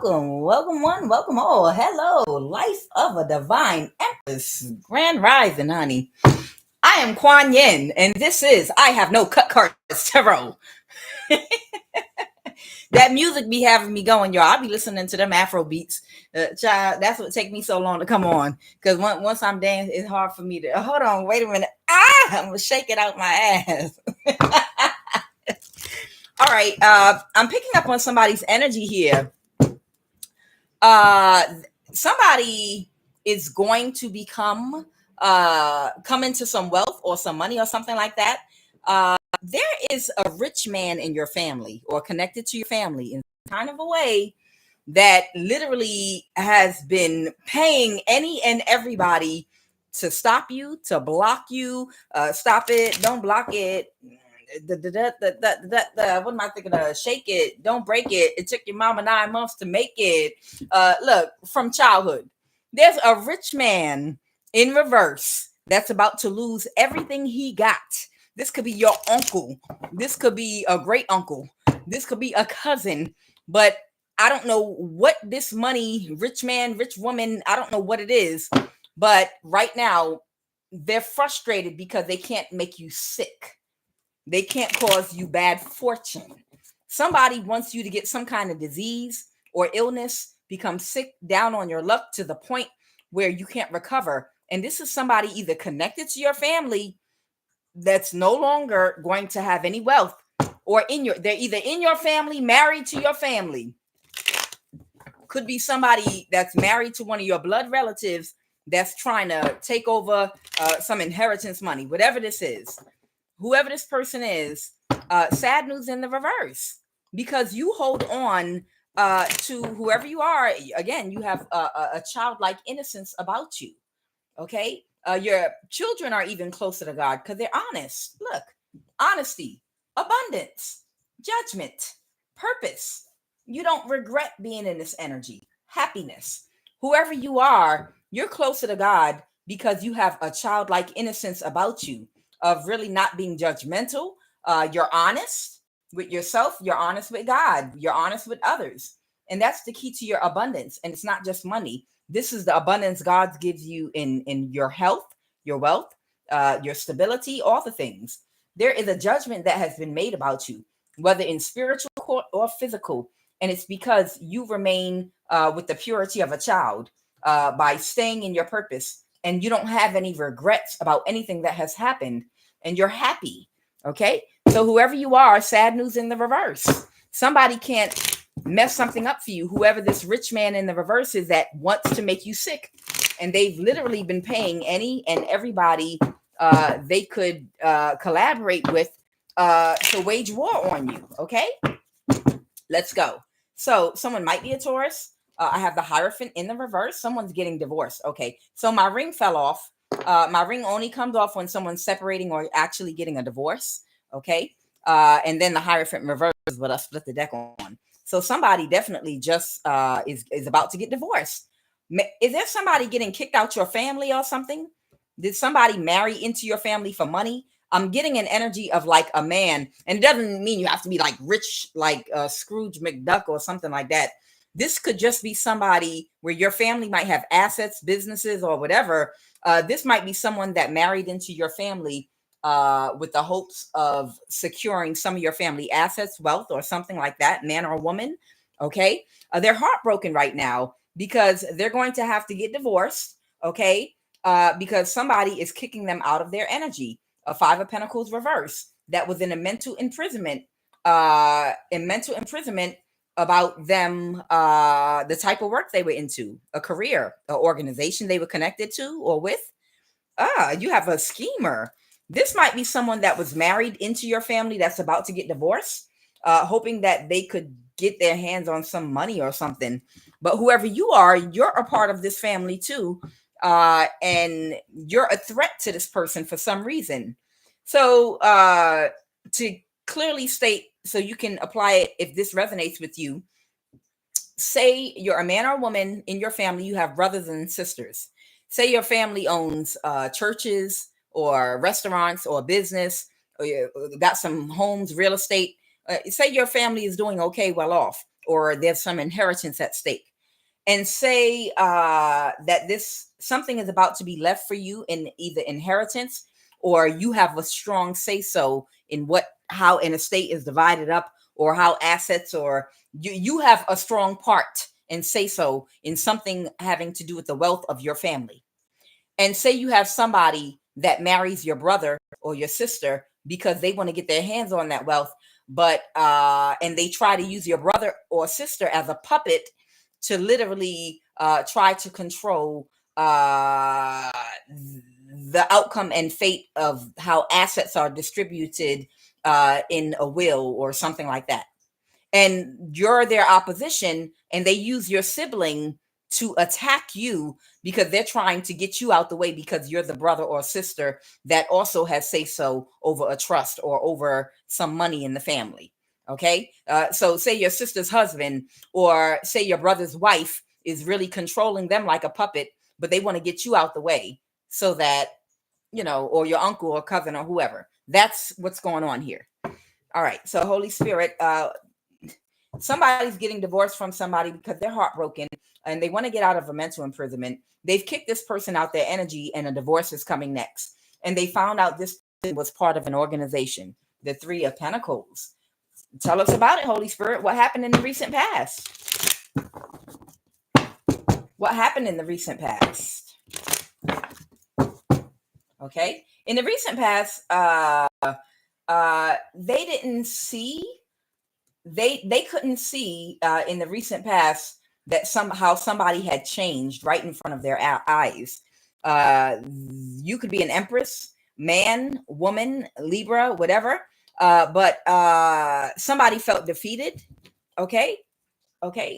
welcome one, welcome all. Hello, life of a divine empress, grand rising, honey. I am Quan Yin, and this is I Have No Cut Cards Tarot. That music be having me going, y'all. I be listening to them Afro beats. Child, that's what take me so long to come on. Because once I'm dancing, it's hard for me to hold on. Wait a minute. I'm gonna shake it out my ass. All right. I'm picking up on somebody's energy here. Somebody is going to come into some wealth or some money or something like that. There is a rich man in your family or connected to your family in kind of a way that literally has been paying any and everybody to stop you, to block you, stop it, don't block it. What am I thinking of? Shake it, don't break it. It took your mama 9 months to make it. Look, from childhood, there's a rich man in reverse that's about to lose everything he got. This could be your uncle. This could be a great uncle. This could be a cousin. But I don't know what this money, rich man, rich woman, I don't know what it is. But right now, they're frustrated because they can't make you sick. They can't cause you bad fortune. Somebody wants you to get some kind of disease or illness, become sick, down on your luck to the point where you can't recover. And this is somebody either connected to your family that's no longer going to have any wealth, or they're either in your family, married to your family. Could be somebody that's married to one of your blood relatives that's trying to take over some inheritance money, whatever this is. Whoever this person is, sad news in the reverse, because you hold on to whoever you are. Again, you have a childlike innocence about you. Okay. Your children are even closer to God because they're honest. Look, honesty, abundance, judgment, purpose. You don't regret being in this energy, happiness. Whoever you are, you're closer to God because you have a childlike innocence about you of really not being judgmental. You're honest with yourself. You're honest with God. You're honest with others. And that's the key to your abundance. And it's not just money. This is the abundance God gives you in your health, your wealth, your stability, all the things. There is a judgment that has been made about you, whether in spiritual court or physical. And it's because you remain with the purity of a child by staying in your purpose. And you don't have any regrets about anything that has happened. And you're happy. Okay. So whoever you are, sad news in the reverse. Somebody can't mess something up for you. Whoever this rich man in the reverse is that wants to make you sick. And they've literally been paying any and everybody they could collaborate with to wage war on you. Okay. Let's go. So someone might be a Taurus. I have the Hierophant in the reverse. Someone's getting divorced. Okay. So my ring fell off. My ring only comes off when someone's separating or actually getting a divorce. Okay. And then the Hierophant reverse is what I split the deck on. So somebody definitely just is about to get divorced. Is there somebody getting kicked out your family or something? Did somebody marry into your family for money? I'm getting an energy of like a man, and it doesn't mean you have to be like rich, like Scrooge McDuck or something like that. This could just be somebody where your family might have assets, businesses, or whatever. This might be someone that married into your family with the hopes of securing some of your family assets, wealth, or something like that, man or woman. Okay. They're heartbroken right now because they're going to have to get divorced. Okay. Because somebody is kicking them out of their energy. A Five of Pentacles reverse that was in a mental imprisonment, about them, the type of work they were into, a career, an organization they were connected to or with. You have a schemer. This might be someone that was married into your family that's about to get divorced, hoping that they could get their hands on some money or something. But whoever you are, you're a part of this family too. And you're a threat to this person for some reason. So to clearly state, so you can apply it if this resonates with you, say you're a man or a woman in your family, you have brothers and sisters. Say your family owns churches or restaurants or business, or you got some homes, real estate. Say your family is doing okay, well off. or there's some inheritance at stake. And say that this something is about to be left for you in either inheritance, or you have a strong say so in how an estate is divided up, or how assets, or you have a strong part and say so in something having to do with the wealth of your family. And say you have somebody that marries your brother or your sister because they want to get their hands on that wealth, but and they try to use your brother or sister as a puppet to literally try to control the outcome and fate of how assets are distributed in a will or something like that. And you're their opposition, and they use your sibling to attack you because they're trying to get you out the way because you're the brother or sister that also has say so over a trust or over some money in the family. Okay. So say your sister's husband or say your brother's wife is really controlling them like a puppet, but they want to get you out the way so that, or your uncle or cousin or whoever. That's what's going on here. All right. So Holy Spirit, somebody's getting divorced from somebody because they're heartbroken and they want to get out of a mental imprisonment. They've kicked this person out their energy and a divorce is coming next. And they found out this was part of an organization, the Three of Pentacles. Tell us about it, Holy Spirit. What happened in the recent past? What happened in the recent past? Okay. In the recent past, they didn't see, they couldn't see in the recent past that somehow somebody had changed right in front of their eyes. You could be an Empress, man, woman, Libra, whatever. But somebody felt defeated. Okay.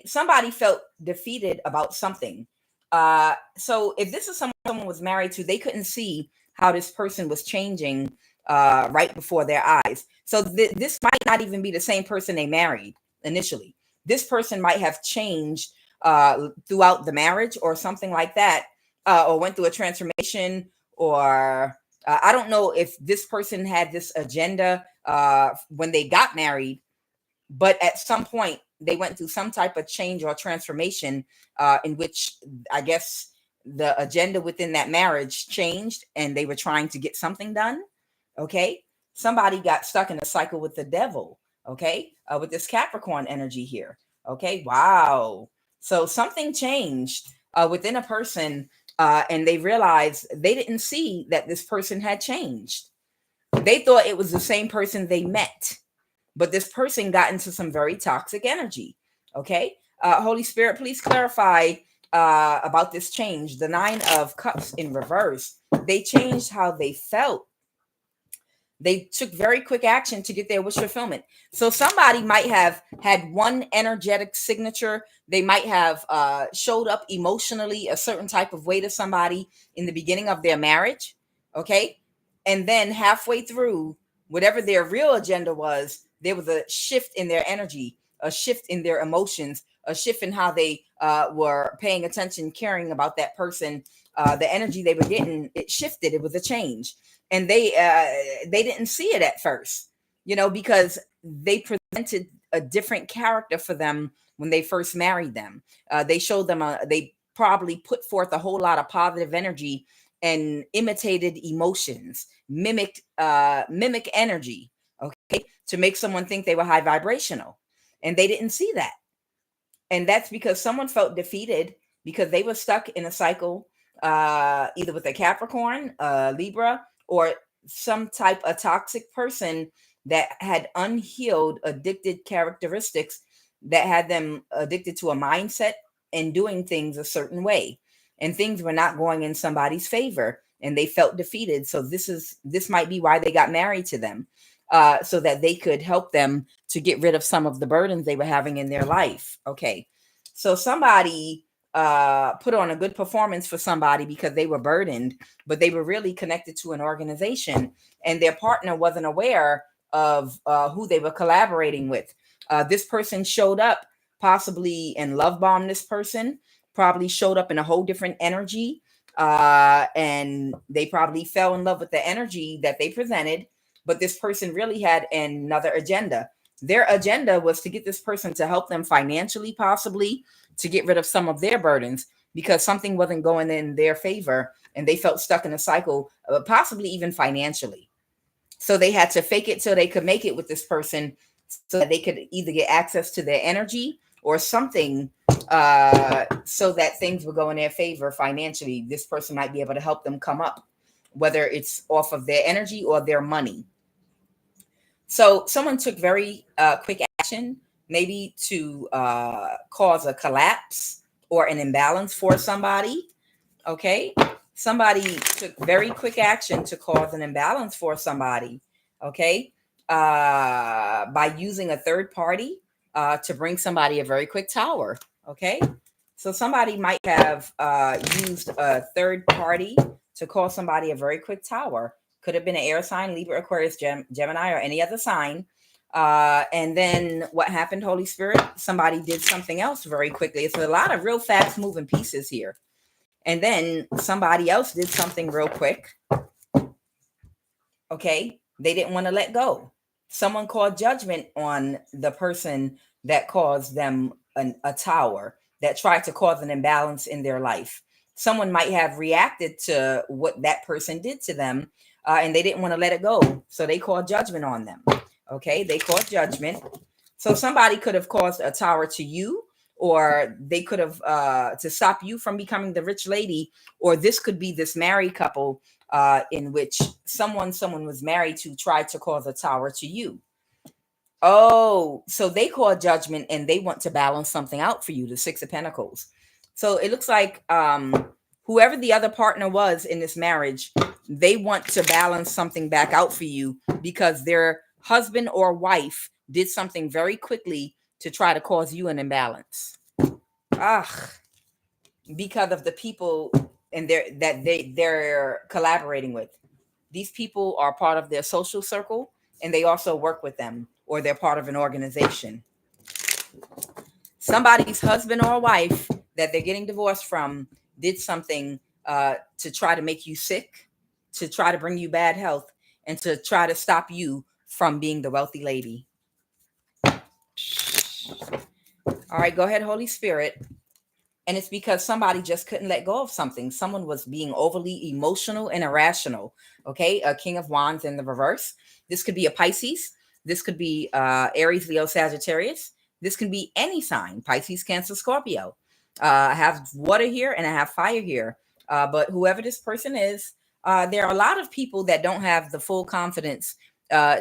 Somebody felt defeated about something. So if this is someone was married to, they couldn't see how this person was changing right before their eyes. So this might not even be the same person they married initially. This person might have changed throughout the marriage or something like that, or went through a transformation, or I don't know if this person had this agenda when they got married, but at some point they went through some type of change or transformation in which I guess the agenda within that marriage changed and they were trying to get something done. Okay. Somebody got stuck in a cycle with the devil. Okay. With this Capricorn energy here. Okay. Wow. So something changed within a person and they realized they didn't see that this person had changed. They thought it was the same person they met, but this person got into some very toxic energy. Okay. Holy Spirit, please clarify about this change. The Nine of Cups in reverse. They changed how they felt. They took very quick action to get their wish fulfillment. So somebody might have had one energetic signature. They might have showed up emotionally a certain type of way to somebody in the beginning of their marriage. Okay. And then halfway through, whatever their real agenda was, there was a shift in their energy, a shift in their emotions, a shift in how they were paying attention, caring about that person. The energy they were getting, it shifted. It was a change. And they didn't see it at first, because they presented a different character for them when they first married them. They showed them, they probably put forth a whole lot of positive energy and imitated emotions, mimic energy, okay, to make someone think they were high vibrational. And they didn't see that. And that's because someone felt defeated because they were stuck in a cycle, either with a Capricorn, Libra, or some type of toxic person that had unhealed, addicted characteristics that had them addicted to a mindset and doing things a certain way. And things were not going in somebody's favor and they felt defeated. So this might be why they got married to them, so that they could help them to get rid of some of the burdens they were having in their life. Okay. So somebody put on a good performance for somebody because they were burdened, but they were really connected to an organization and their partner wasn't aware of who they were collaborating with. This person showed up possibly and love bombed this person, probably showed up in a whole different energy. And they probably fell in love with the energy that they presented, but this person really had another agenda. Their agenda was to get this person to help them financially, possibly to get rid of some of their burdens because something wasn't going in their favor and they felt stuck in a cycle, possibly even financially. So they had to fake it till they could make it with this person so that they could either get access to their energy or something, so that things would go in their favor financially. This person might be able to help them come up, whether it's off of their energy or their money. So someone took very quick action, maybe to cause a collapse or an imbalance for somebody. Okay. Somebody took very quick action to cause an imbalance for somebody. Okay. By using a third party to bring somebody a very quick tower. Okay. So somebody might have used a third party to cause somebody a very quick tower. Could have been an air sign, Libra, Aquarius, Gemini, or any other sign. And then what happened, Holy Spirit? Somebody did something else very quickly. It's a lot of real fast moving pieces here. And then somebody else did something real quick. Okay. They didn't want to let go. Someone called judgment on the person that caused them a tower, that tried to cause an imbalance in their life. Someone might have reacted to what that person did to them, and they didn't want to let it go. So they called judgment on them. Okay. They called judgment. So somebody could have caused a tower to you, or they could have to stop you from becoming the rich lady, or this could be this married couple in which someone was married to tried to cause a tower to you. Oh, so they call judgment and they want to balance something out for you, the Six of Pentacles. So it looks like whoever the other partner was in this marriage, they want to balance something back out for you because their husband or wife did something very quickly to try to cause you an imbalance. Because of the people and they're collaborating with. These people are part of their social circle and they also work with them, or they're part of an organization. Somebody's husband or wife that they're getting divorced from did something to try to make you sick, to try to bring you bad health, and to try to stop you from being the wealthy lady. All right, go ahead, Holy Spirit. And it's because somebody just couldn't let go of something. Someone was being overly emotional and irrational. Okay, a King of Wands in the reverse. This could be a Pisces. This could be Aries, Leo, Sagittarius. This can be any sign, Pisces, Cancer, Scorpio. I have water here and I have fire here. But whoever this person is, there are a lot of people that don't have the full confidence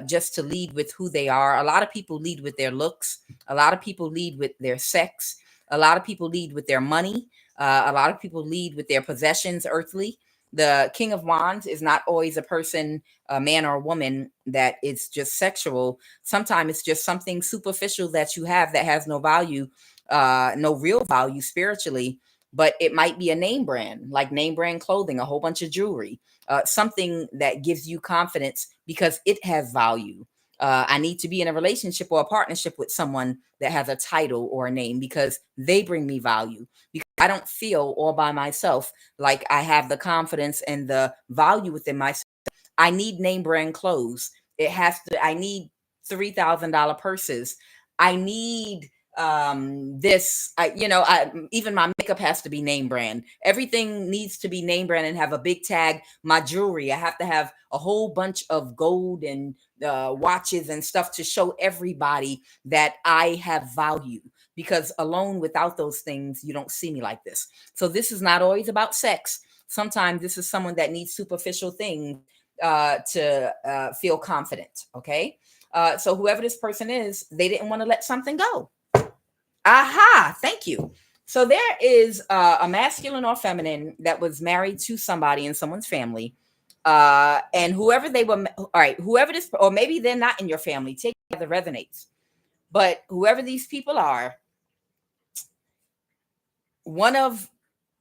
just to lead with who they are. A lot of people lead with their looks. A lot of people lead with their sex. A lot of people lead with their money. A lot of people lead with their possessions, earthly. The King of Wands is not always a person, a man or a woman, that is just sexual. Sometimes it's just something superficial that you have that has no value, no real value spiritually, but it might be a name brand, like name brand clothing, a whole bunch of jewelry, something that gives you confidence because it has value. I need to be in a relationship or a partnership with someone that has a title or a name because they bring me value. Because I don't feel all by myself like I have the confidence and the value within myself. I need name brand clothes. I need $3,000 purses. I need even my makeup has to be name brand. Everything needs to be name brand and have a big tag. My jewelry, I have to have a whole bunch of gold and watches and stuff to show everybody that I have value, because alone without those things, you don't see me like this. So this is not always about sex. Sometimes this is someone that needs superficial things to feel confident. Okay. So whoever this person is, they didn't want to let something go. Aha, thank you. So there is a masculine or feminine that was married to somebody in someone's family. And whoever they were, all right, whoever this, or maybe they're not in your family, take it that resonates. But whoever these people are, one of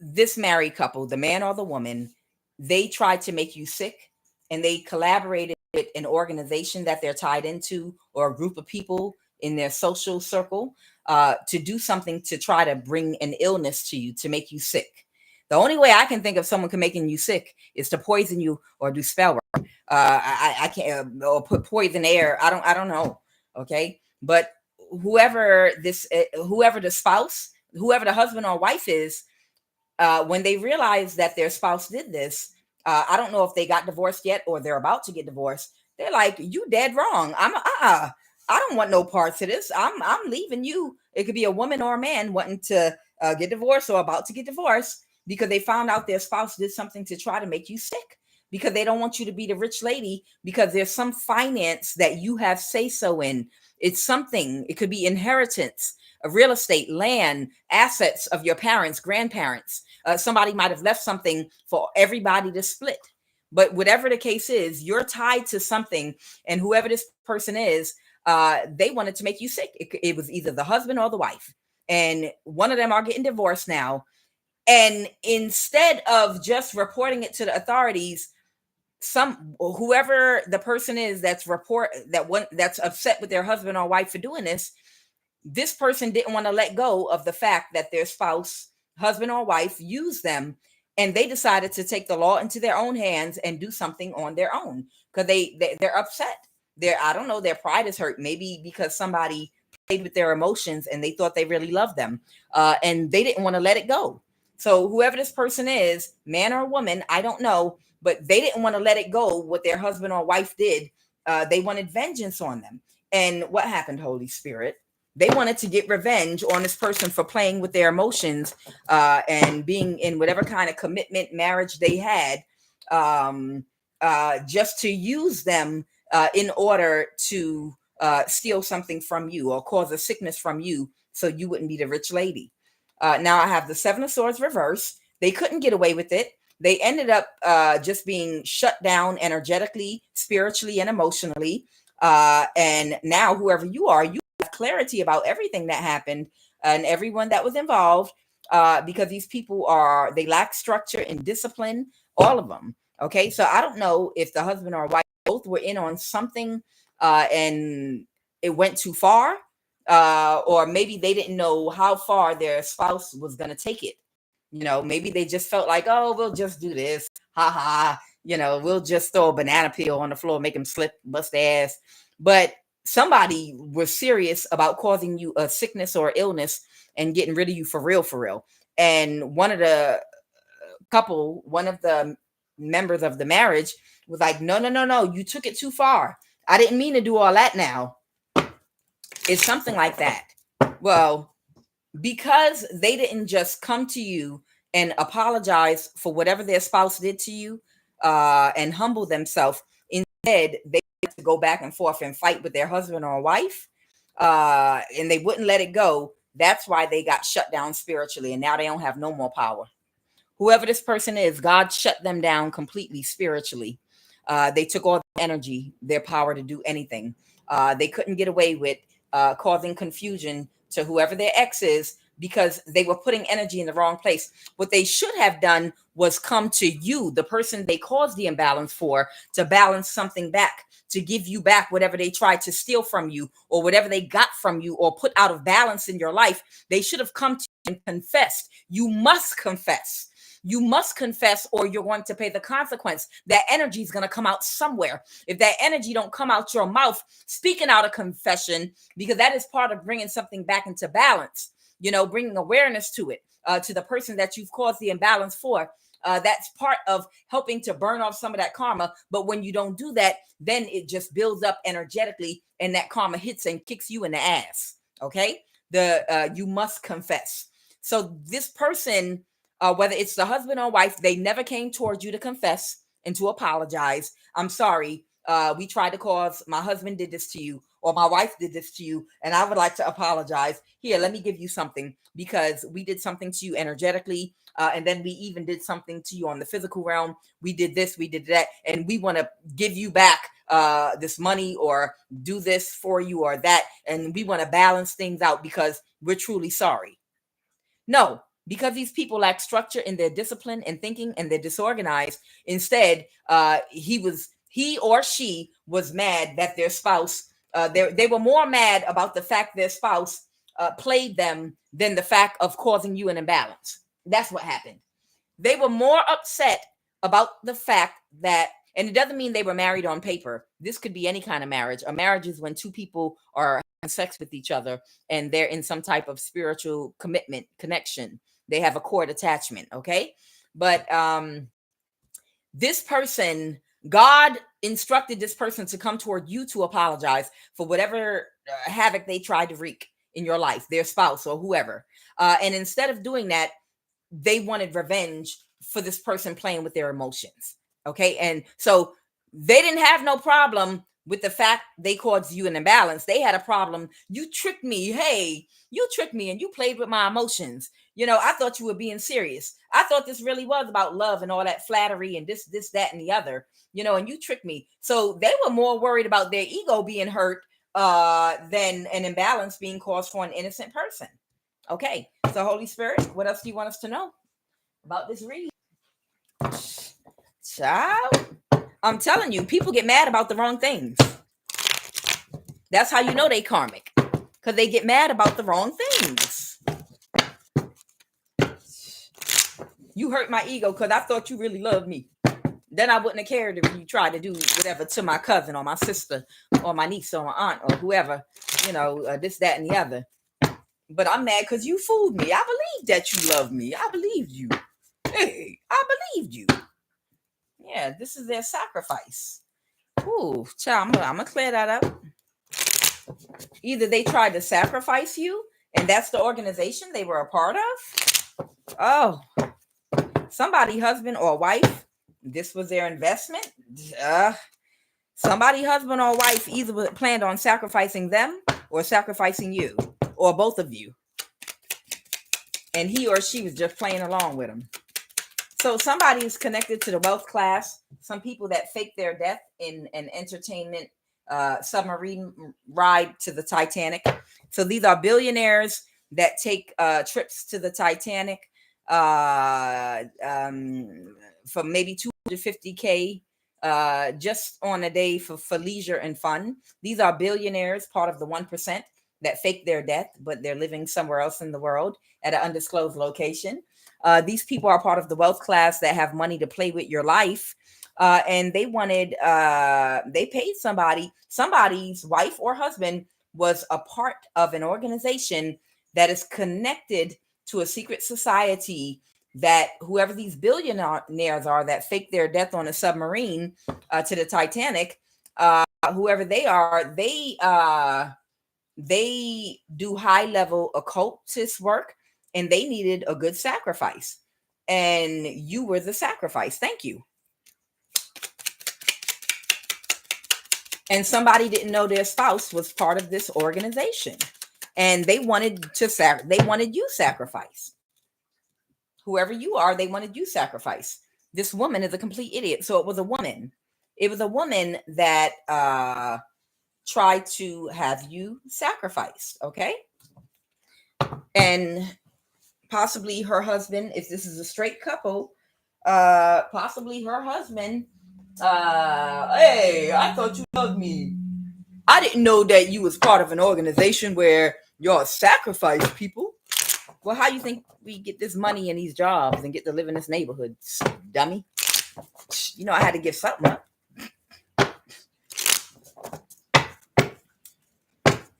this married couple, the man or the woman, they tried to make you sick, and they collaborated with an organization that they're tied into, or a group of people in their social circle, to do something to try to bring an illness to you, to make you sick. The only way I can think of someone making you sick is to poison you or do spell work. I can't, or put poison air. I don't know. Okay. But whoever whoever the spouse, whoever the husband or wife is, when they realize that their spouse did this, I don't know if they got divorced yet or they're about to get divorced. They're like, "You dead wrong. I don't want no parts of this. I'm leaving you." It could be a woman or a man wanting to get divorced or about to get divorced because they found out their spouse did something to try to make you sick, because they don't want you to be the rich lady because there's some finance that you have say so in. It's something. It could be inheritance, real estate, land, assets of your parents, grandparents. Somebody might have left something for everybody to split. But whatever the case is, you're tied to something, and whoever this person is, they wanted to make you sick. It was either the husband or the wife, and one of them are getting divorced now. And instead of just reporting it to the authorities, whoever the person is that's upset with their husband or wife for doing this person didn't want to let go of the fact that their spouse, husband or wife, used them, and they decided to take the law into their own hands and do something on their own because they're upset. I don't know, their pride is hurt, maybe because somebody played with their emotions and they thought they really loved them, and they didn't want to let it go. So whoever this person is, man or woman, I don't know, but they didn't want to let it go what their husband or wife did. They wanted vengeance on them. And what happened, Holy Spirit? They wanted to get revenge on this person for playing with their emotions, and being in whatever kind of commitment marriage they had, just to use them in order to steal something from you or cause a sickness from you so you wouldn't be the rich lady. Now I have the Seven of Swords reverse. They couldn't get away with it. They ended up just being shut down energetically, spiritually, and emotionally. And now whoever you are, you have clarity about everything that happened and everyone that was involved, because these people they lack structure and discipline, all of them. Okay, so I don't know if the husband or wife both were in on something, and it went too far, or maybe they didn't know how far their spouse was going to take it. Maybe they just felt like, oh, we'll just do this. Ha ha. We'll just throw a banana peel on the floor, make them slip, bust their ass. But somebody was serious about causing you a sickness or illness and getting rid of you for real, for real. And one of the members of the marriage was like, no, no, no, no, you took it too far. I didn't mean to do all that now. It's something like that. Well, because they didn't just come to you and apologize for whatever their spouse did to you, and humble themselves. Instead, they had to go back and forth and fight with their husband or wife, and they wouldn't let it go. That's why they got shut down spiritually, and now they don't have no more power. Whoever this person is, God shut them down completely spiritually. They took all the energy, their power to do anything. They couldn't get away with causing confusion to whoever their ex is, because they were putting energy in the wrong place. What they should have done was come to you, the person they caused the imbalance for, to balance something back, to give you back whatever they tried to steal from you or whatever they got from you or put out of balance in your life. They should have come to you and confessed. You must confess. You must confess, or you're going to pay the consequence. That energy is going to come out somewhere. If that energy don't come out your mouth, speaking out a confession, because that is part of bringing something back into balance, bringing awareness to it, to the person that you've caused the imbalance for. That's part of helping to burn off some of that karma. But when you don't do that, then it just builds up energetically, and that karma hits and kicks you in the ass. Okay? You must confess. So this person, whether it's the husband or wife, they never came towards you to confess and to apologize. I'm sorry. We tried to cause, my husband did this to you, or my wife did this to you, and I would like to apologize. Here, let me give you something, because we did something to you energetically, and then we even did something to you on the physical realm. We did this, we did that, and we want to give you back this money or do this for you or that, and we want to balance things out because we're truly sorry. No, because these people lack structure in their discipline and thinking, and they're disorganized. Instead, he or she was mad that their spouse, they were more mad about the fact their spouse played them than the fact of causing you an imbalance. That's what happened. They were more upset about the fact that And it doesn't mean they were married on paper. This could be any kind of marriage. A marriage is when two people are having sex with each other and they're in some type of spiritual commitment, connection. They have a cord attachment, okay? But this person, God instructed this person to come toward you to apologize for whatever havoc they tried to wreak in your life, their spouse or whoever. And instead of doing that, they wanted revenge for this person playing with their emotions. Okay. And so they didn't have no problem with the fact they caused you an imbalance. They had a problem. You tricked me. Hey, you tricked me and you played with my emotions. You know, I thought you were being serious. I thought this really was about love and all that flattery and this, that, and the other, you know, and you tricked me. So they were more worried about their ego being hurt than an imbalance being caused for an innocent person. Okay. So Holy Spirit, what else do you want us to know about this read? Child, I'm telling you, people get mad about the wrong things. That's how you know they karmic, because they get mad about the wrong things. You hurt my ego because I thought you really loved me. Then I wouldn't have cared if you tried to do whatever to my cousin or my sister or my niece or my aunt or whoever, you know, this, that, and the other. But I'm mad because you fooled me. I believed that you loved me. I believed you. Hey, I believed you. Yeah, this is their sacrifice. Ooh, child, I'm going to clear that up. Either they tried to sacrifice you, and that's the organization they were a part of. Oh, somebody, husband or wife, this was their investment. Somebody, husband or wife, either planned on sacrificing them or sacrificing you, or both of you. And he or she was just playing along with them. So somebody is connected to the wealth class. Some people that fake their death in an entertainment submarine ride to the Titanic. So these are billionaires that take trips to the Titanic for maybe $250K just on a day for leisure and fun. These are billionaires, part of the 1% that fake their death, but they're living somewhere else in the world at an undisclosed location. These people are part of the wealth class that have money to play with your life. And they wanted, they paid somebody's wife or husband was a part of an organization that is connected to a secret society that whoever these billionaires are that fake their death on a submarine to the Titanic, whoever they are, they do high level occultist work, and they needed a good sacrifice. And you were the sacrifice. Thank you. And somebody didn't know their spouse was part of this organization, and they wanted you sacrificed. Whoever you are, they wanted you sacrificed. This woman is a complete idiot. So it was a woman. It was a woman that tried to have you sacrificed. Okay. And possibly her husband, if this is a straight couple, possibly her husband, hey, I thought you loved me. I didn't know that you was part of an organization where y'all sacrifice people. Well, how you think we get this money and these jobs and get to live in this neighborhood, dummy? You know I had to give something up.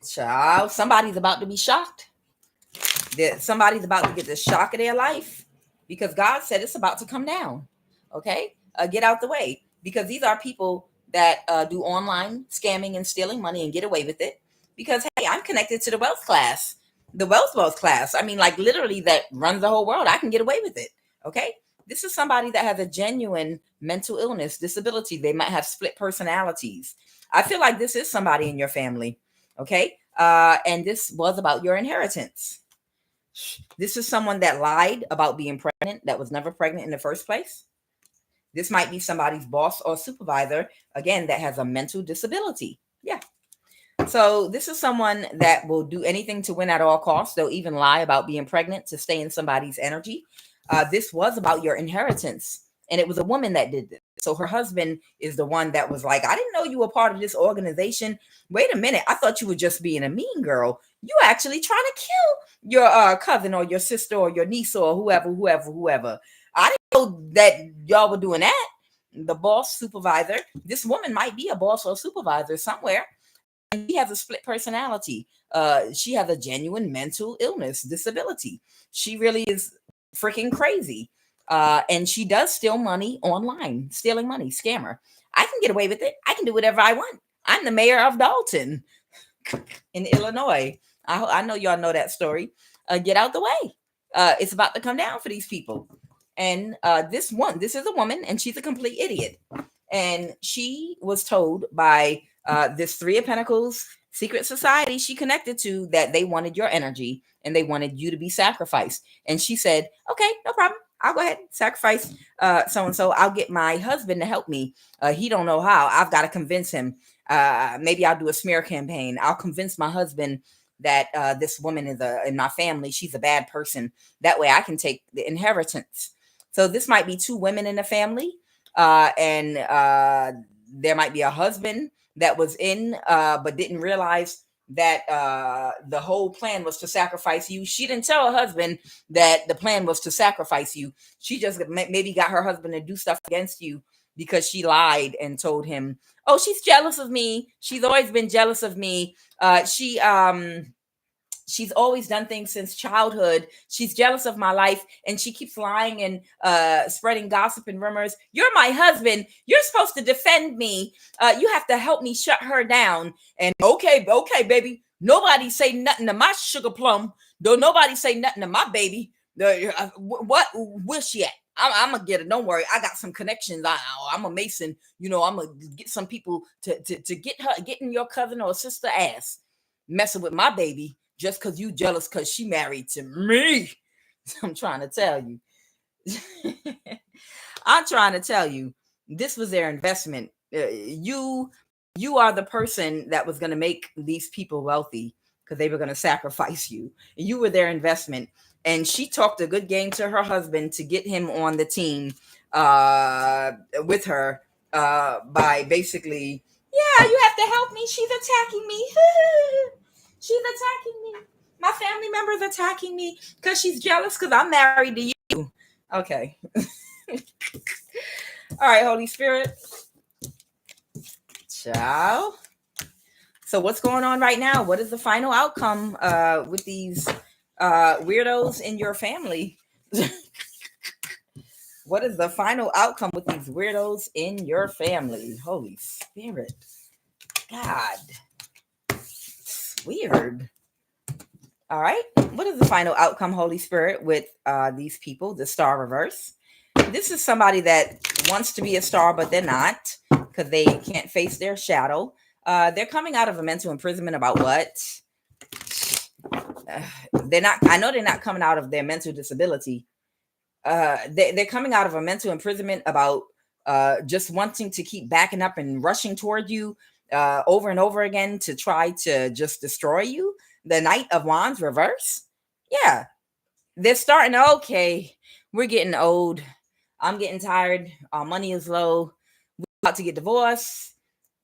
Child, somebody's about to be shocked. Somebody's about to get the shock of their life because God said it's about to come down. Okay? Get out the way, because these are people that do online scamming and stealing money and get away with it because, hey, I'm connected to the wealth class. The wealth class. I mean, like literally that runs the whole world. I can get away with it. Okay. This is somebody that has a genuine mental illness, disability. They might have split personalities. I feel like this is somebody in your family. Okay. And this was about your inheritance. This is someone that lied about being pregnant, that was never pregnant in the first place. This might be somebody's boss or supervisor, again, that has a mental disability. Yeah. So this is someone that will do anything to win at all costs. They'll even lie about being pregnant to stay in somebody's energy. This was about your inheritance, and it was a woman that did this. So her husband is the one that was like, I didn't know you were part of this organization. Wait a minute. I thought you were just being a mean girl. You actually trying to kill your cousin or your sister or your niece or whoever. I didn't know that y'all were doing that. the boss supervisor. This woman might be a boss or supervisor somewhere. And she has a split personality. She has a genuine mental illness, disability. She really is freaking crazy. And she does steal money online, stealing money, scammer. I can get away with it. I can do whatever I want. I'm the mayor of Dalton in Illinois. I know y'all know that story. Get out the way. It's about to come down for these people. And this is a woman, and she's a complete idiot. And she was told by this Three of Pentacles secret society she connected to that they wanted your energy and they wanted you to be sacrificed. And she said, okay, no problem. I'll go ahead and sacrifice so-and-so. I'll get my husband to help me. He don't know how. I've got to convince him. Maybe I'll do a smear campaign. I'll convince my husband that this woman is in my family. She's a bad person. That way I can take the inheritance. So this might be two women in the family. And there might be a husband that was in, but didn't realize that the whole plan was to sacrifice you. She didn't tell her husband that the plan was to sacrifice you. She just maybe got her husband to do stuff against you because she lied and told him, oh, she's jealous of me. She's always been jealous of me. She's always done things since childhood. She's jealous of my life, and she keeps lying and spreading gossip and rumors. You're my husband. You're supposed to defend me. You have to help me shut her down. And okay, baby. Nobody say nothing to my sugar plum. Don't nobody say nothing to my baby. Where's she at? I'm gonna get it. Don't worry. I got some connections. I'm a Mason. I'm gonna get some people to get in your cousin or sister ass messing with my baby. Just because you jealous because she married to me. I'm trying to tell you. I'm trying to tell you. This was their investment. You are the person that was going to make these people wealthy because they were going to sacrifice you. You were their investment. And she talked a good game to her husband to get him on the team with her by basically, yeah, you have to help me. She's attacking me. She's attacking me. My family member's attacking me because she's jealous because I'm married to you. Okay. All right, Holy Spirit. Ciao. So what's going on right now? What is the final outcome with these weirdos in your family? What is the final outcome with these weirdos in your family? Holy Spirit. God. Weird. All right. What is the final outcome, Holy Spirit, with these people, the star reverse? This is somebody that wants to be a star, but they're not because they can't face their shadow. They're coming out of a mental imprisonment about what? They're not. I know they're not coming out of their mental disability. They're coming out of a mental imprisonment about just wanting to keep backing up and rushing toward you over and over again to try to just destroy you. The Knight of Wands reverse. Yeah. They're starting. Okay. We're getting old. I'm getting tired. Our money is low. We're about to get divorced.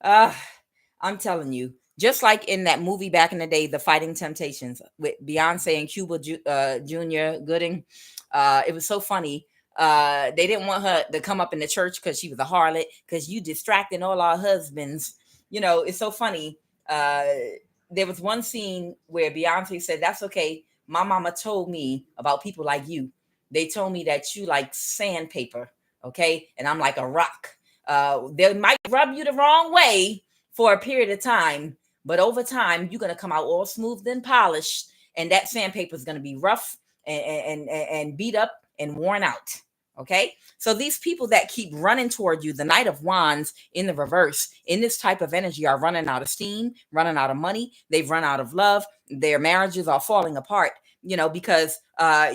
I'm telling you, just like in that movie back in the day, The Fighting Temptations with Beyonce and Cuba Jr. Gooding. It was so funny. They didn't want her to come up in the church because she was a harlot, because you distracting all our husbands. It's so funny. There was one scene where Beyonce said, that's okay. My mama told me about people like you. They told me that you like sandpaper, okay? And I'm like a rock. They might rub you the wrong way for a period of time, but over time, you're going to come out all smooth and polished, and that sandpaper is going to be rough and beat up and worn out. Okay, so these people that keep running toward you, the Knight of Wands in the reverse, in this type of energy, are running out of steam, running out of money. They've run out of love. Their marriages are falling apart, because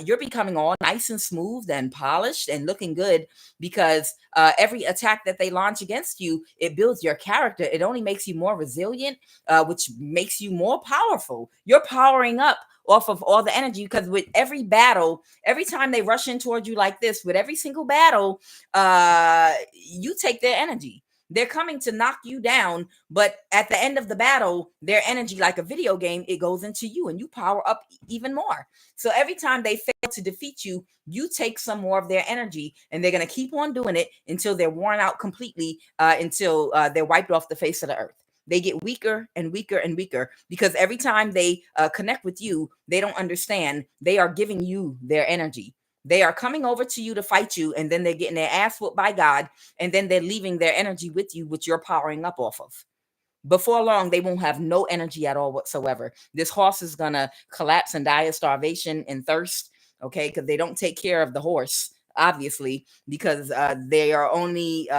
you're becoming all nice and smooth and polished and looking good, because every attack that they launch against you, it builds your character. It only makes you more resilient, which makes you more powerful. You're powering up off of all the energy, because with every battle, every time they rush in toward you like this, with every single battle, you take their energy. They're coming to knock you down, but at the end of the battle, their energy, like a video game, it goes into you and you power up even more. So every time they fail to defeat you, you take some more of their energy, and they're going to keep on doing it until they're worn out completely, until they're wiped off the face of the earth. They get weaker and weaker and weaker because every time they connect with you, they don't understand. They are giving you their energy. They are coming over to you to fight you, and then they're getting their ass whooped by God, and then they're leaving their energy with you, which you're powering up off of. Before long, they won't have no energy at all whatsoever. This horse is going to collapse and die of starvation and thirst, okay, because they don't take care of the horse, obviously, because they are only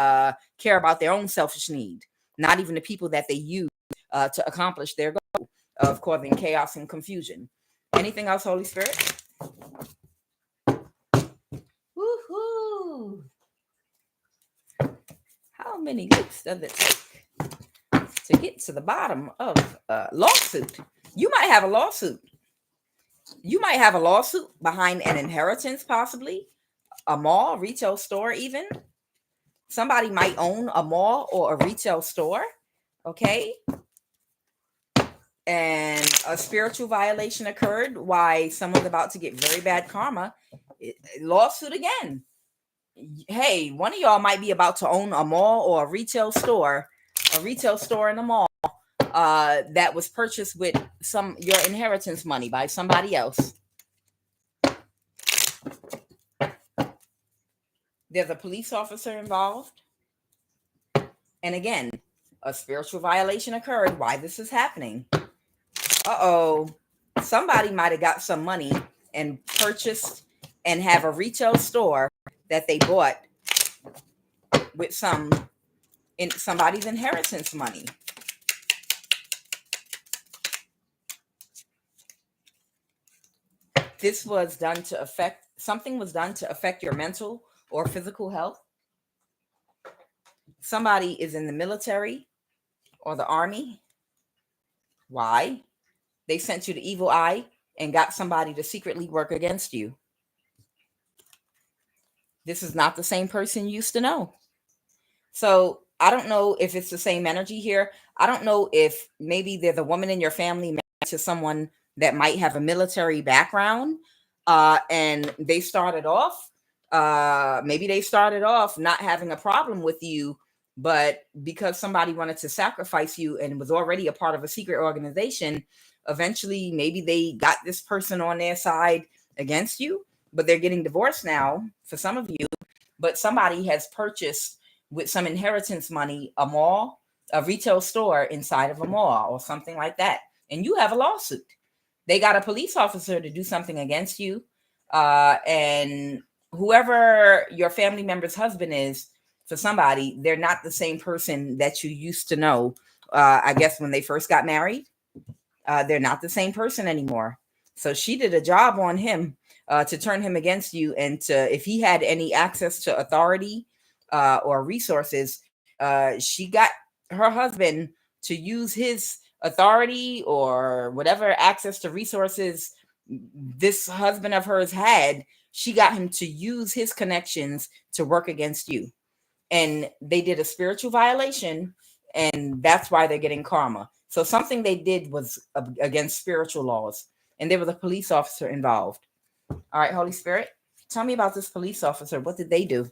care about their own selfish need, not even the people that they use to accomplish their goal of causing chaos and confusion. Anything else, Holy Spirit? Woohoo! How many weeks does it take to get to the bottom of a lawsuit? You might have a lawsuit. You might have a lawsuit behind an inheritance, possibly a mall, retail store, even. Somebody might own a mall or a retail store, okay? And a spiritual violation occurred. Why someone's about to get very bad karma. Lawsuit again. Hey, one of y'all might be about to own a mall or a retail store in a mall that was purchased with your inheritance money by somebody else. There's a police officer involved. And again, a spiritual violation occurred. Why this is happening? Somebody might have got some money and purchased and have a retail store that they bought with somebody's inheritance money. This was done to affect, something was done to affect your mental or physical health. Somebody is in the military or the army. Why? They sent you the evil eye and got somebody to secretly work against you. This is not the same person you used to know. So I don't know if it's the same energy here. I don't know if maybe there's a woman in your family married to someone that might have a military background, and they started off, maybe they started off not having a problem with you, but because somebody wanted to sacrifice you and was already a part of a secret organization, eventually maybe they got this person on their side against you, but they're getting divorced now for some of you. But somebody has purchased with some inheritance money a mall, a retail store inside of a mall or something like that, and you have a lawsuit. They got a police officer to do something against you, and whoever your family member's husband is, for somebody, they're not the same person that you used to know. I guess when they first got married, they're not the same person anymore. So she did a job on him to turn him against you, and if he had any access to authority or resources, she got her husband to use his authority or whatever access to resources this husband of hers had. She got him to use his connections to work against you. And they did a spiritual violation, and that's why they're getting karma. So something they did was against spiritual laws, and there was a police officer involved. All right, Holy Spirit, tell me about this police officer. What did they do?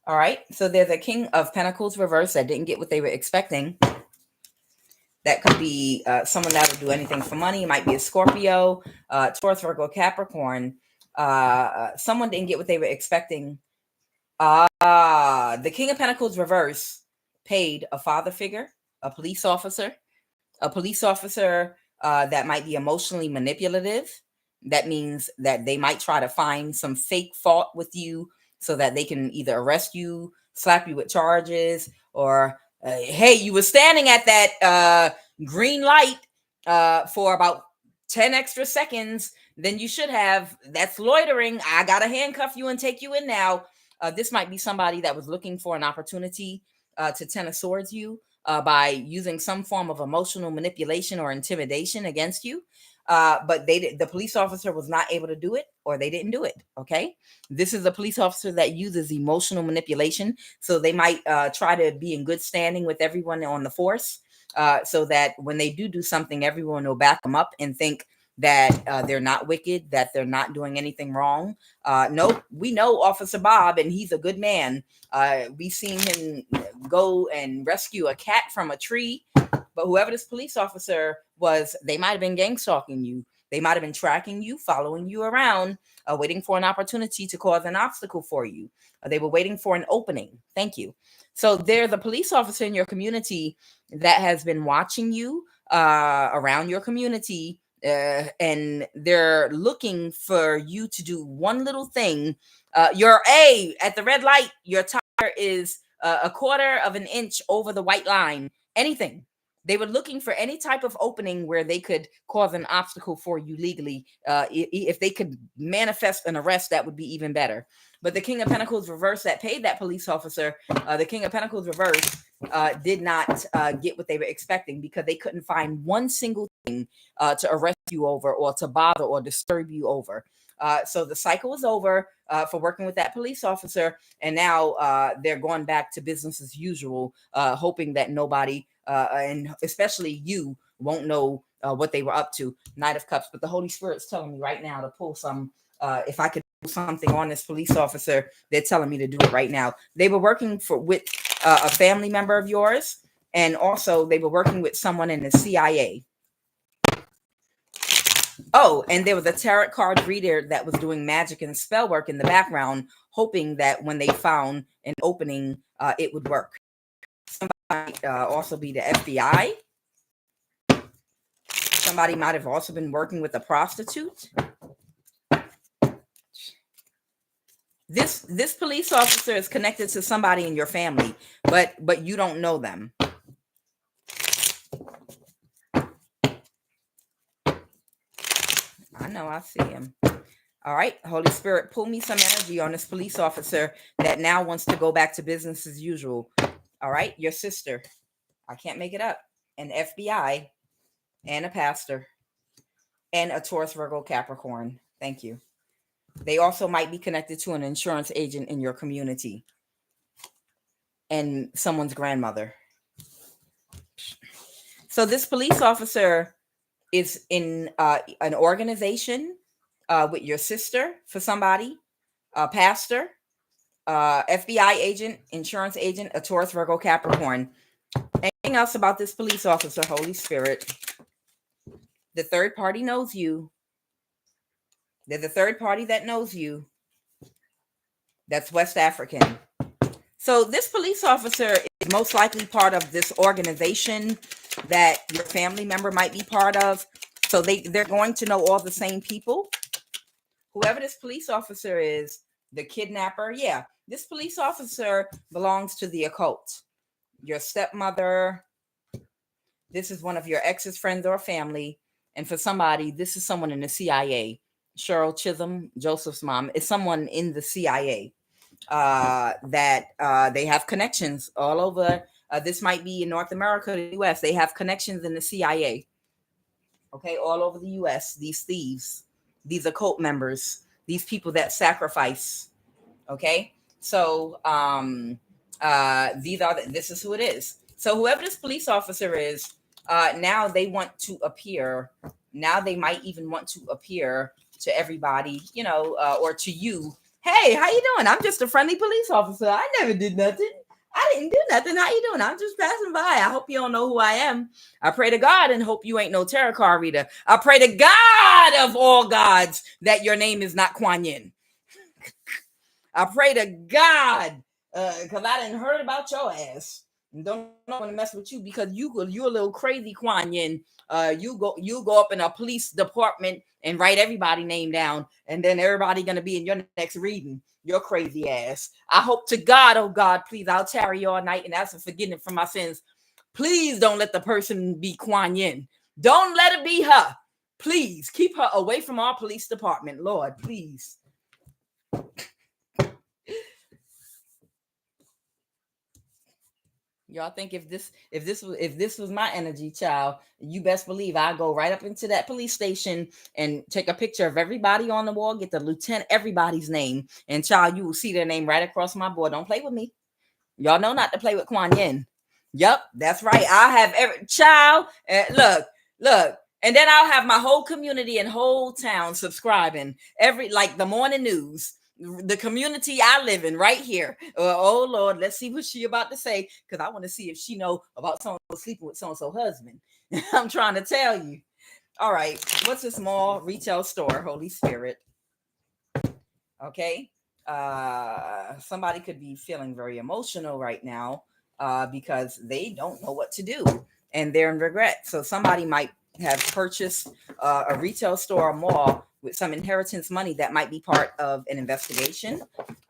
All right, so there's a King of Pentacles reverse that didn't get what they were expecting. That could be someone that will do anything for money. It might be a Scorpio, Taurus, Virgo, Capricorn. Someone didn't get what they were expecting. The King of Pentacles reverse paid a father figure, a police officer that might be emotionally manipulative. That means that they might try to find some fake fault with you so that they can either arrest you, slap you with charges, or hey, you were standing at that green light for about 10 extra seconds than you should have. That's loitering. I gotta handcuff you and take you in now. This might be somebody that was looking for an opportunity to Ten of Swords you by using some form of emotional manipulation or intimidation against you. But the police officer was not able to do it, or they didn't do it. Okay. This is a police officer that uses emotional manipulation. So they might try to be in good standing with everyone on the force. so that when they do something, everyone will back them up and think that they're not wicked, that they're not doing anything wrong. Nope, we know Officer Bob, and he's a good man. We've seen him go and rescue a cat from a tree. But whoever this police officer was, they might have been gang stalking you. They might have been tracking you, following you around, waiting for an opportunity to cause an obstacle for you. They were waiting for an opening. Thank you. So there's a police officer in your community that has been watching you around your community, and they're looking for you to do one little thing. At the red light, your tire is a quarter of an inch over the white line. Anything. They were looking for any type of opening where they could cause an obstacle for you legally. If they could manifest an arrest, that would be even better. But the King of Pentacles reverse that paid that police officer, the King of Pentacles reverse did not get what they were expecting, because they couldn't find one single thing to arrest you over, or to bother or disturb you over. So the cycle is over for working with that police officer, and now they're going back to business as usual, hoping that nobody, and especially you, won't know what they were up to. Knight of Cups. But the Holy Spirit's telling me right now to pull some, if I could do something on this police officer, they're telling me to do it right now. They were working with a family member of yours, and also they were working with someone in the CIA. Oh, and there was a tarot card reader that was doing magic and spell work in the background, hoping that when they found an opening, it would work. Somebody also be the FBI. Somebody might have also been working with a prostitute. This police officer is connected to somebody in your family, but you don't know them. I know, I see him. All right, Holy Spirit, pull me some energy on this police officer that now wants to go back to business as usual. All right, your sister. I can't make it up. An FBI and a pastor and a Taurus, Virgo, Capricorn. Thank you. They also might be connected to an insurance agent in your community and someone's grandmother. So this police officer is in an organization with your sister for somebody, a pastor, FBI agent, insurance agent, a Taurus, Virgo, Capricorn. Anything else about this police officer, Holy Spirit? The third party knows you. There's a third party that knows you. That's West African. So this police officer is most likely part of this organization that your family member might be part of. So they're going to know all the same people. Whoever this police officer is, the kidnapper, yeah, this police officer belongs to the occult. Your stepmother, this is one of your ex's friends or family. And for somebody, this is someone in the CIA. Cheryl Chisholm, Joseph's mom, is someone in the CIA that they have connections all over. This might be in North America, the US. They have connections in the CIA. Okay, all over the US, these thieves, these occult members, these people that sacrifice. Okay, so this is who it is. So whoever this police officer is, now they want to appear. Now they might even want to appear to everybody, or to you. Hey, how you doing? I'm just a friendly police officer. I never did nothing. I didn't do nothing. How you doing? I'm just passing by. I hope you don't know who I am. I pray to God and hope you ain't no tarot card reader. I pray to God of all gods that your name is not QUAN Yin. I pray to God, because I didn't heard about your ass. And don't want to mess with you, because you're a little crazy, QUAN Yin. You go up in a police department and write everybody's name down, and then everybody gonna be in your next reading. Your crazy ass. I hope to God, oh God, please, I'll tarry all night and ask for forgiveness for my sins. Please don't let the person be QUAN Yin. Don't let it be her. Please keep her away from our police department, Lord, please. Y'all think if this was my energy, child, you best believe I go right up into that police station and take a picture of everybody on the wall, get the lieutenant, everybody's name, and child, you will see their name right across my board. Don't play with me. Y'all know not to play with QUAN Yin. Yep, that's right. I'll have every child. Look. And then I'll have my whole community and whole town subscribing every, like the morning news. The community I live in right here. Oh Lord, let's see what she about to say, because I want to see if she know about someone sleeping with so-and-so husband. I'm trying to tell you. All right, what's a small retail store, Holy Spirit? Okay. Somebody could be feeling very emotional right now because they don't know what to do and they're in regret. So somebody might have purchased a retail store or mall with some inheritance money that might be part of an investigation,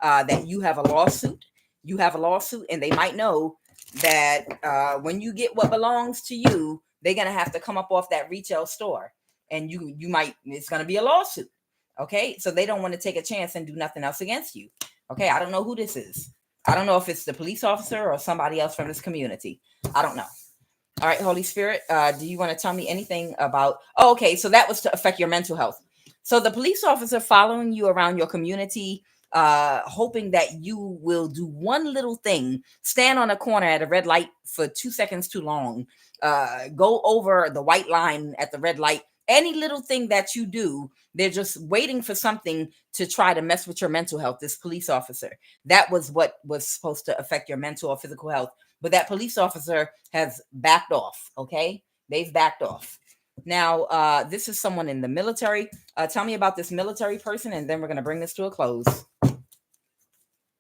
that you have a lawsuit. You have a lawsuit, and they might know that when you get what belongs to you, they're going to have to come up off that retail store. And you might, it's going to be a lawsuit. Okay, so they don't want to take a chance and do nothing else against you. Okay, I don't know who this is. I don't know if it's the police officer or somebody else from this community. I don't know. All right, Holy Spirit, do you want to tell me anything about? Oh, okay, so that was to affect your mental health. So the police officer following you around your community, hoping that you will do one little thing, stand on a corner at a red light for 2 seconds too long, go over the white line at the red light. Any little thing that you do, they're just waiting for something to try to mess with your mental health. This police officer, that was what was supposed to affect your mental or physical health. But that police officer has backed off. Okay, they've backed off. Now, this is someone in the military. Tell me about this military person, and then we're going to bring this to a close.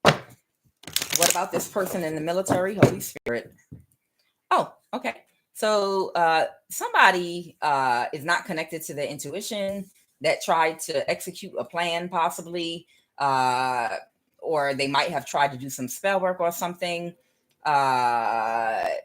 What about this person in the military, Holy Spirit? Oh, okay. So somebody is not connected to their intuition, that tried to execute a plan, possibly, or they might have tried to do some spell work or something.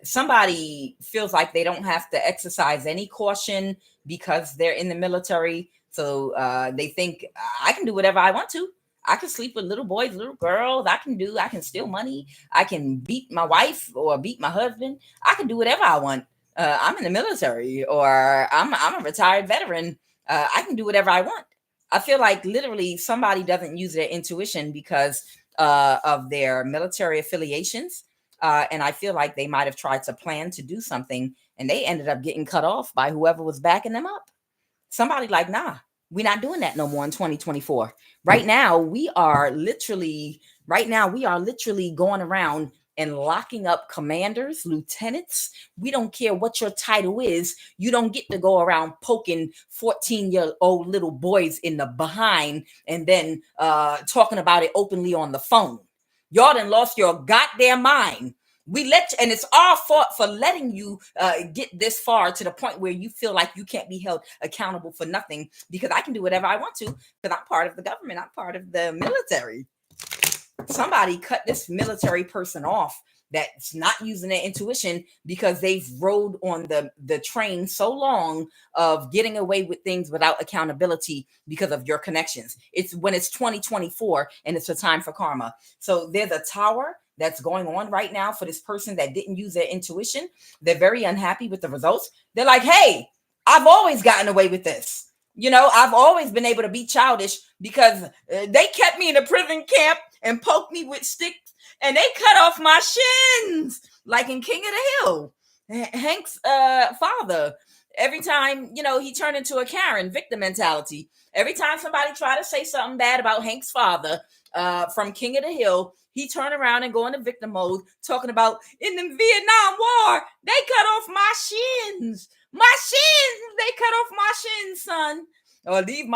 Somebody feels like they don't have to exercise any caution because they're in the military. So they think, I can do whatever I want to. I can sleep with little boys, little girls. I can steal money. I can beat my wife or beat my husband. I can do whatever I want. I'm in the military, or I'm a retired veteran. I can do whatever I want. I feel like literally somebody doesn't use their intuition because of their military affiliations. And I feel like they might have tried to plan to do something, and they ended up getting cut off by whoever was backing them up. Somebody like, nah, we're not doing that no more in 2024. Right now, we are literally going around and locking up commanders, lieutenants. We don't care what your title is. You don't get to go around poking 14-year-old little boys in the behind and then talking about it openly on the phone. Y'all done lost your goddamn mind. We let you, and it's our fault for letting you get this far to the point where you feel like you can't be held accountable for nothing, because I can do whatever I want to because I'm part of the government. I'm part of the military. Somebody cut this military person off that's not using their intuition because they've rode on the train so long of getting away with things without accountability because of your connections. It's when it's 2024 and it's a time for karma. So there's a tower that's going on right now for this person that didn't use their intuition. They're very unhappy with the results. They're like, hey, I've always gotten away with this. I've always been able to be childish because they kept me in a prison camp and poked me with sticks, and they cut off my shins, like in King of the Hill. Hank's father, every time, he turned into a Karen, victim mentality. Every time somebody tried to say something bad about Hank's father from King of the Hill, he turned around and go into victim mode, talking about, in the Vietnam War, they cut off my shins. My shins! They cut off my shins, son. Leave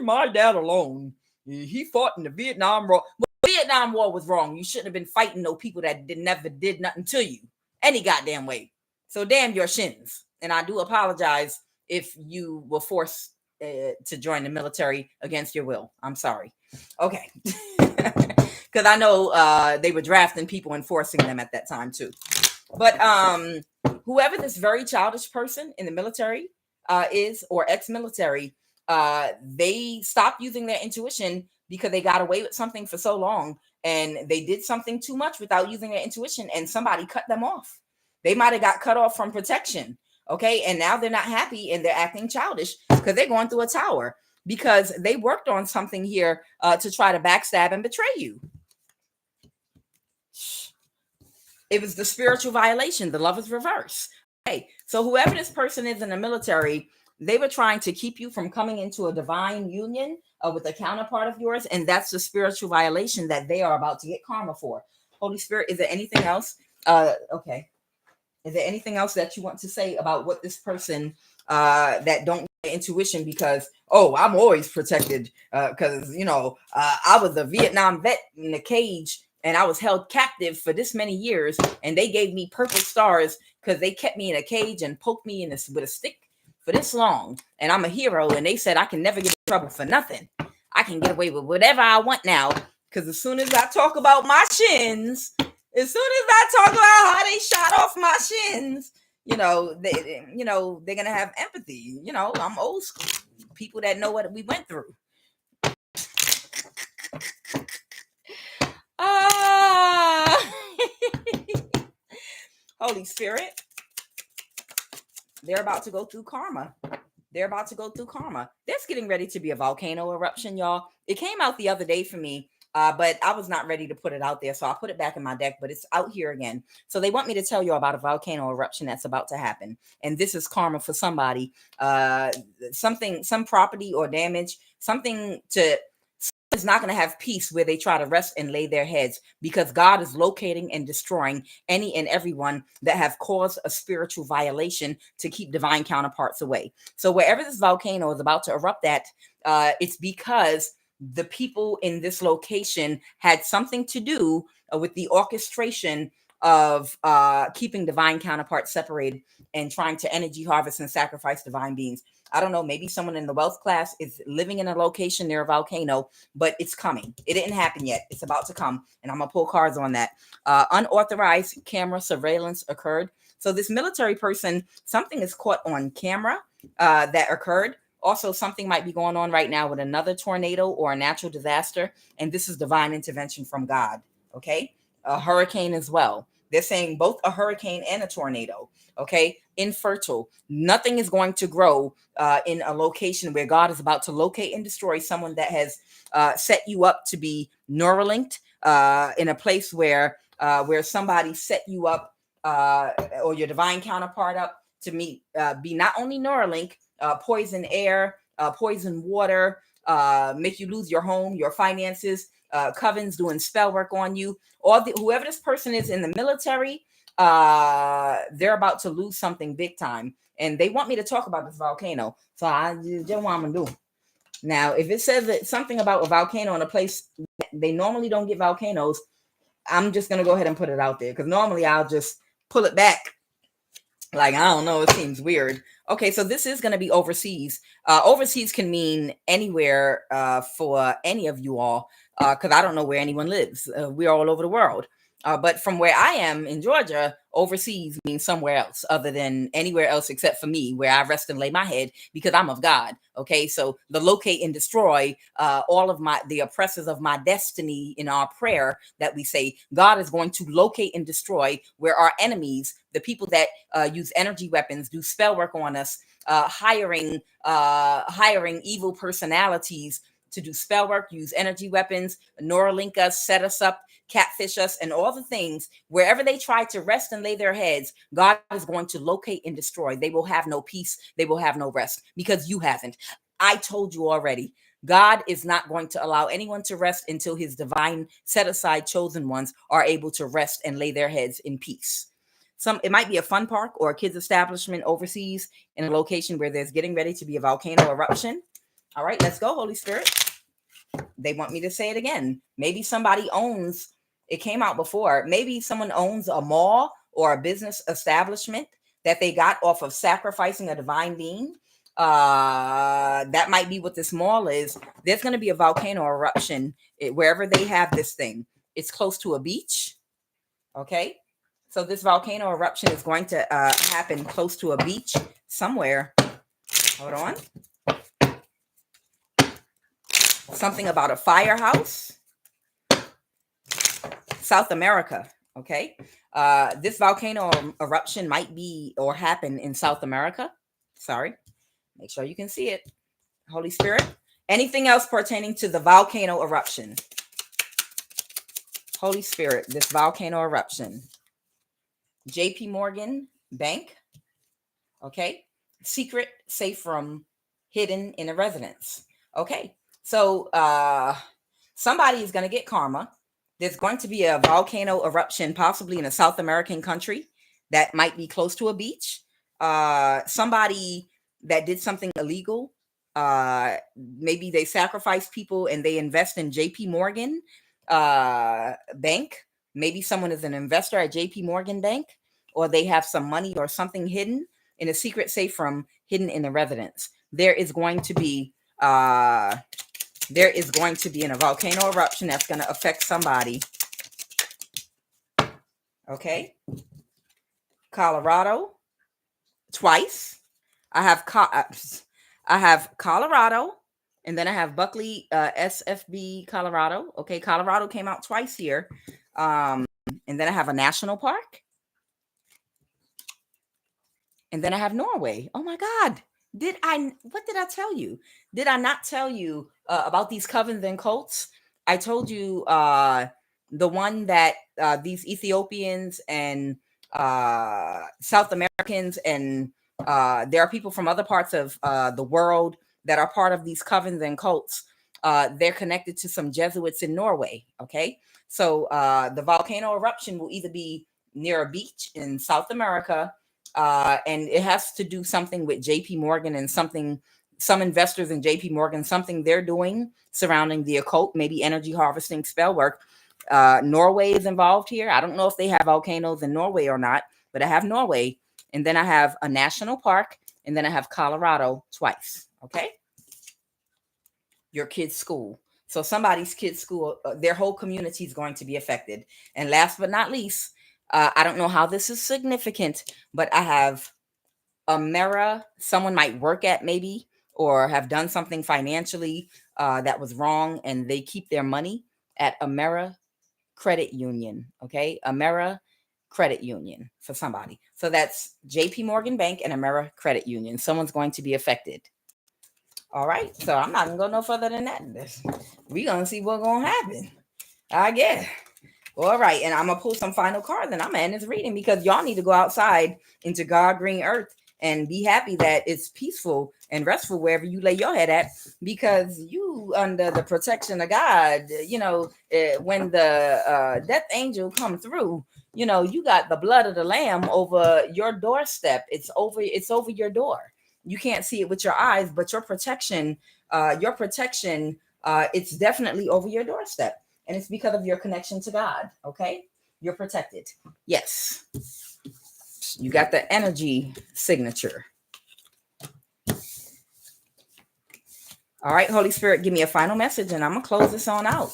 my dad alone. He fought in the Vietnam War. Well, the Vietnam War was wrong. You shouldn't have been fighting no people that never did nothing to you any goddamn way. So damn your shins. And I do apologize if you were forced to join the military against your will. I'm sorry. Okay. Because I know they were drafting people and forcing them at that time too. But whoever this very childish person in the military is, or ex-military, they stopped using their intuition because they got away with something for so long, and they did something too much without using their intuition, and somebody cut them off. They might have got cut off from protection. Okay. And now they're not happy and they're acting childish because they're going through a tower because they worked on something here to try to backstab and betray you. It was the spiritual violation. The love is reverse. Okay, so whoever this person is in the military, they were trying to keep you from coming into a divine union with a counterpart of yours, and that's the spiritual violation that they are about to get karma for. Holy Spirit, is there anything else? Okay. Is there anything else that you want to say about what this person that don't get intuition? Because I'm always protected because I was a Vietnam vet in a cage and I was held captive for this many years, and they gave me purple stars because they kept me in a cage and poked me in this with a stick for this long, and I'm a hero, and they said I can never get in trouble for nothing. I can get away with whatever I want now, because as soon as I talk about my shins, as soon as I talk about how they shot off my shins, they're gonna have empathy. I'm old school. People that know what we went through. Holy Spirit, they're about to go through karma. There's getting ready to be a volcano eruption, y'all. It came out the other day for me. But I was not ready to put it out there, so I put it back in my deck, but it's out here again. So they want me to tell you about a volcano eruption that's about to happen. And this is karma for somebody. Some property or damage, is not going to have peace where they try to rest and lay their heads, because God is locating and destroying any and everyone that have caused a spiritual violation to keep divine counterparts away. So wherever this volcano is about to erupt at, it's because the people in this location had something to do with the orchestration of keeping divine counterparts separated and trying to energy harvest and sacrifice divine beings. I don't know, maybe someone in the wealth class is living in a location near a volcano, but it's coming. It didn't happen yet. It's about to come, and I'm going to pull cards on that. Unauthorized camera surveillance occurred. So this military person, something is caught on camera that occurred. Also, something might be going on right now with another tornado or a natural disaster, and this is divine intervention from God, okay? A hurricane as well. They're saying both a hurricane and a tornado, okay? Infertile. Nothing is going to grow in a location where God is about to locate and destroy someone that has set you up to be Neuralinked in a place where somebody set you up or your divine counterpart up to be not only Neuralink, poison air, poison water, make you lose your home, your finances, covens doing spell work on you. Whoever this person is in the military, they're about to lose something big time. And they want me to talk about this volcano. So I just what I'm going to do. Now, if it says that something about a volcano in a place they normally don't get volcanoes, I'm just going to go ahead and put it out there, because normally I'll just pull it back. Like, I don't know, it seems weird. Okay, so this is going to be overseas. Overseas can mean anywhere for any of you all, because I don't know where anyone lives. We're all over the world. But from where I am in Georgia, overseas means somewhere else other than anywhere else except for me, where I rest and lay my head, because I'm of God. Okay, so the locate and destroy all of the oppressors of my destiny in our prayer that we say, God is going to locate and destroy where our enemies, the people that use energy weapons, do spell work on us, hiring evil personalities to do spell work, use energy weapons, Neuralink us, set us up, catfish us, and all the things. Wherever they try to rest and lay their heads, God is going to locate and destroy. They will have no peace. They will have no rest, because you haven't. I told you already. God is not going to allow anyone to rest until his divine set aside chosen ones are able to rest and lay their heads in peace. It might be a fun park or a kids establishment overseas in a location where there's getting ready to be a volcano eruption. All right, let's go, Holy Spirit. They want me to say it again. Maybe somebody owns, it came out before, maybe someone owns a mall or a business establishment that they got off of sacrificing a divine being. That might be what this mall is. There's going to be a volcano eruption wherever they have this thing. It's close to a beach. Okay. So this volcano eruption is going to happen close to a beach somewhere. Hold on. Something about a firehouse. South America. Okay. This volcano eruption might be or happen in South America. Sorry. Make sure you can see it. Holy Spirit. Anything else pertaining to the volcano eruption? Holy Spirit, this volcano eruption. JP Morgan Bank. Okay. Secret safe room hidden in a residence. Okay. So somebody is going to get karma. There's going to be a volcano eruption, possibly in a South American country that might be close to a beach. Somebody that did something illegal. Maybe they sacrifice people and they invest in JP Morgan Bank. Maybe someone is an investor at JP Morgan Bank, or they have some money or something hidden in a secret safe room hidden in a residence. There is going to be in a volcano eruption that's going to affect somebody. Okay. Colorado twice. I have Colorado, and then I have Buckley, SFB Colorado. Okay, Colorado came out twice here. And then I have a national park. And then I have Norway. Oh my God. What did I tell you? Did I not tell you about these covens and cults? I told you the one that these Ethiopians and South Americans and there are people from other parts of the world that are part of these covens and cults. They're connected to some Jesuits in Norway. Okay. So the volcano eruption will either be near a beach in South America, and it has to do something with JP Morgan and some investors in JP Morgan, something they're doing surrounding the occult, maybe energy harvesting, spell work. Norway is involved here. I don't know if they have volcanoes in Norway or not, but I have Norway, and then I have a national park, and then I have Colorado twice. Okay. Your kid's school. So somebody's kid's school, their whole community is going to be affected. And last but not least, I don't know how this is significant, but I have someone might work at maybe or have done something financially that was wrong, and they keep their money at Amera Credit Union. Okay, Amera Credit Union for somebody. So that's JP Morgan Bank and Amera Credit Union. Someone's going to be affected. All right, so I'm not gonna go no further than that. We're gonna see what's gonna happen, I guess. All right, and I'm gonna pull some final cards, and I'm gonna end this reading because y'all need to go outside into God green earth and be happy that it's peaceful and restful wherever you lay your head at, because you under the protection of God. When the death angel come through, you got the blood of the lamb over your doorstep. It's over your door. You can't see it with your eyes, but your protection, it's definitely over your doorstep. And it's because of your connection to God. Okay. You're protected. Yes. You got the energy signature. All right, Holy Spirit, give me a final message and I'm going to close this on out.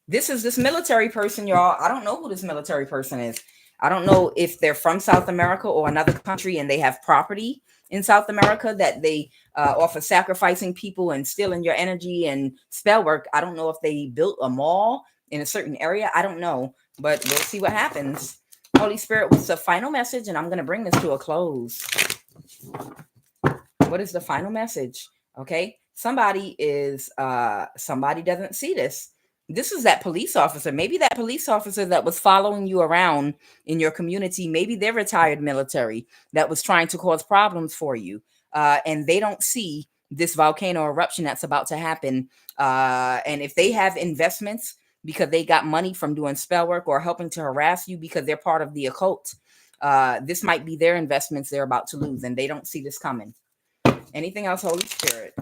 This is this military person, y'all. I don't know who this military person is. I don't know if they're from South America or another country and they have property in South America that they offer sacrificing people and stealing your energy and spell work. I don't know if they built a mall in a certain area. I don't know, but we'll see what happens. Holy Spirit, what's the final message? And I'm going to bring this to a close. What is the final message? Okay. Somebody doesn't see this. This is that police officer. Maybe that police officer that was following you around in your community. Maybe they're retired military that was trying to cause problems for you. And they don't see this volcano eruption that's about to happen. And if they have investments because they got money from doing spell work or helping to harass you because they're part of the occult, this might be their investments they're about to lose, and they don't see this coming. Anything else, Holy Spirit?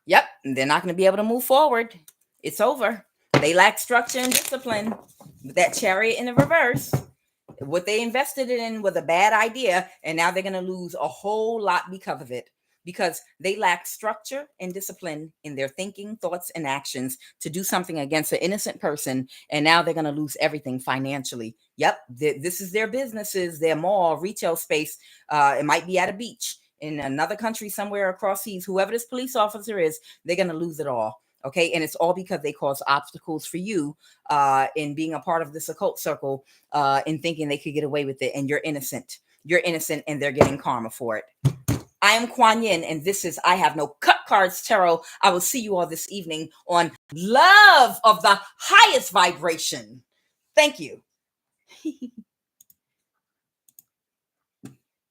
Yep, they're not going to be able to move forward. It's over. They lack structure and discipline. That Chariot in the reverse, what they invested in was a bad idea, and now they're going to lose a whole lot because of it, because they lack structure and discipline in their thinking, thoughts, and actions to do something against an innocent person, and now they're going to lose everything financially. Yep, this is their businesses, their mall, retail space. It might be at a beach in another country somewhere across seas. Whoever this police officer is, they're going to lose it all. Okay. And it's all because they cause obstacles for you in being a part of this occult circle, in thinking they could get away with it. And you're innocent. You're innocent, and they're getting karma for it. I am QUAN Yin, and this is I Have No Cut Cards Tarot. I will see you all this evening on Love of the Highest Vibration. Thank you.